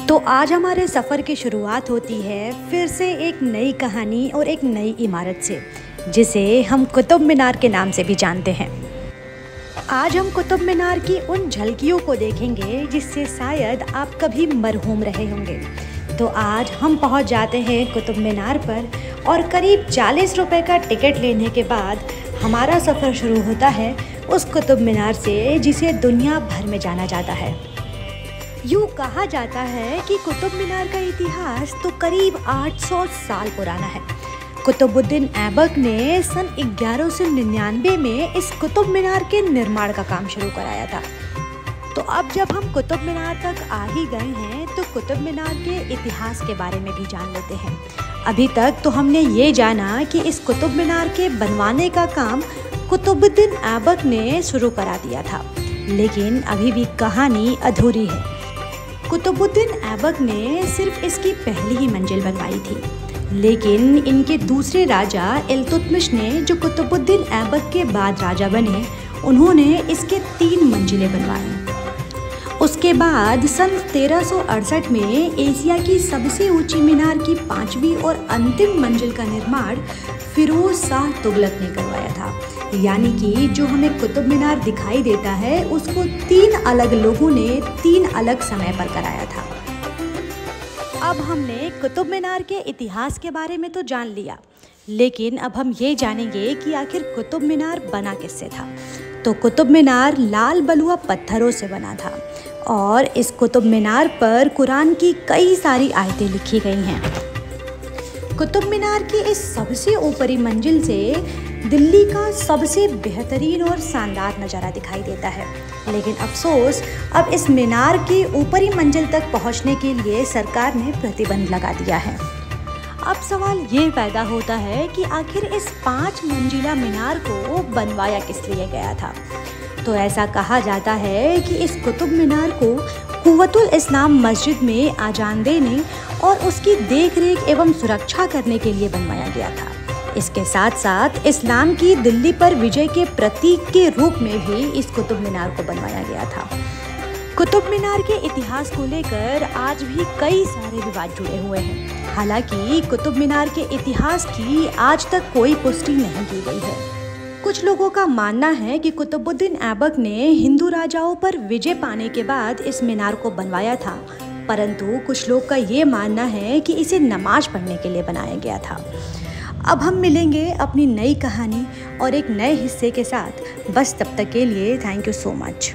तो आज हमारे सफ़र की शुरुआत होती है फिर से एक नई कहानी और एक नई इमारत से, जिसे हम कुतुब मीनार के नाम से भी जानते हैं। आज हम कुतुब मीनार की उन झलकियों को देखेंगे जिससे शायद आप कभी मरहूम रहे होंगे। तो आज हम पहुंच जाते हैं कुतुब मीनार पर और करीब 40 रुपए का टिकट लेने के बाद हमारा सफ़र शुरू होता है उस कुतुब मीनार से जिसे दुनिया भर में जाना जाता है। यूँ कहा जाता है कि कुतुब मीनार का इतिहास तो करीब 800 साल पुराना है। कुतुबुद्दीन ऐबक ने सन 1199 में इस कुतुब मीनार के निर्माण का काम शुरू कराया था। तो अब जब हम कुतुब मीनार तक आ ही गए हैं तो कुतुब मीनार के इतिहास के बारे में भी जान लेते हैं। अभी तक तो हमने ये जाना कि इस कुतुब मीनार के बनवाने का काम कुतुबुद्दीन ऐबक ने शुरू करा दिया था, लेकिन अभी भी कहानी अधूरी है। कुतुबुद्दीन ऐबक ने सिर्फ इसकी पहली ही मंजिल बनवाई थी, लेकिन इनके दूसरे राजा इल्तुतमिश ने, जो कुतुबुद्दीन ऐबक के बाद राजा बने, उन्होंने इसके 3 मंजिलें बनवाई। उसके बाद सन 1368 में एशिया की सबसे ऊंची मीनार की 5वीं और अंतिम मंजिल का निर्माण फिरोज शाह तुगलक ने करवाया था। यानी कि जो हमें कुतुब मीनार दिखाई देता है उसको 3 अलग लोगों ने 3 अलग समय पर कराया था। अब हमने कुतुब मीनार के इतिहास के बारे में तो जान लिया, लेकिन अब हम ये जानेंगे कि आखिर कुतुब मीनार बना किससे था। तो कुतुब मीनार लाल बलुआ पत्थरों से बना था और इस कुतुब मीनार पर कुरान की कई सारी आयतें लिखी गई हैं। कुतुब मीनार की इस सबसे ऊपरी मंजिल से दिल्ली का सबसे बेहतरीन और शानदार नज़ारा दिखाई देता है। लेकिन अफसोस, अब इस मीनार की ऊपरी मंजिल तक पहुंचने के लिए सरकार ने प्रतिबंध लगा दिया है। अब सवाल ये पैदा होता है कि आखिर इस 5 मंजिला मीनार को बनवाया किस लिए गया था। तो ऐसा कहा जाता है कि इस कुतुब मीनार को कुव्वतुल इस्लाम मस्जिद में आजान देने और उसकी देखरेख एवं सुरक्षा करने के लिए बनवाया गया था। इसके साथ साथ इस्लाम की दिल्ली पर विजय के प्रतीक के रूप में भी इस कुतुब मीनार को बनवाया गया था। कुतुब मीनार के इतिहास को लेकर आज भी कई सारे विवाद जुड़े हुए हैं। हालांकि कुतुब मीनार के इतिहास की आज तक कोई पुष्टि नहीं की गई है। कुछ लोगों का मानना है कि कुतुबुद्दीन ऐबक ने हिंदू राजाओं पर विजय पाने के बाद इस मीनार को बनवाया था, परंतु कुछ लोग का ये मानना है कि इसे नमाज पढ़ने के लिए बनाया गया था। अब हम मिलेंगे अपनी नई कहानी और एक नए हिस्से के साथ। बस तब तक के लिए थैंक यू सो मच।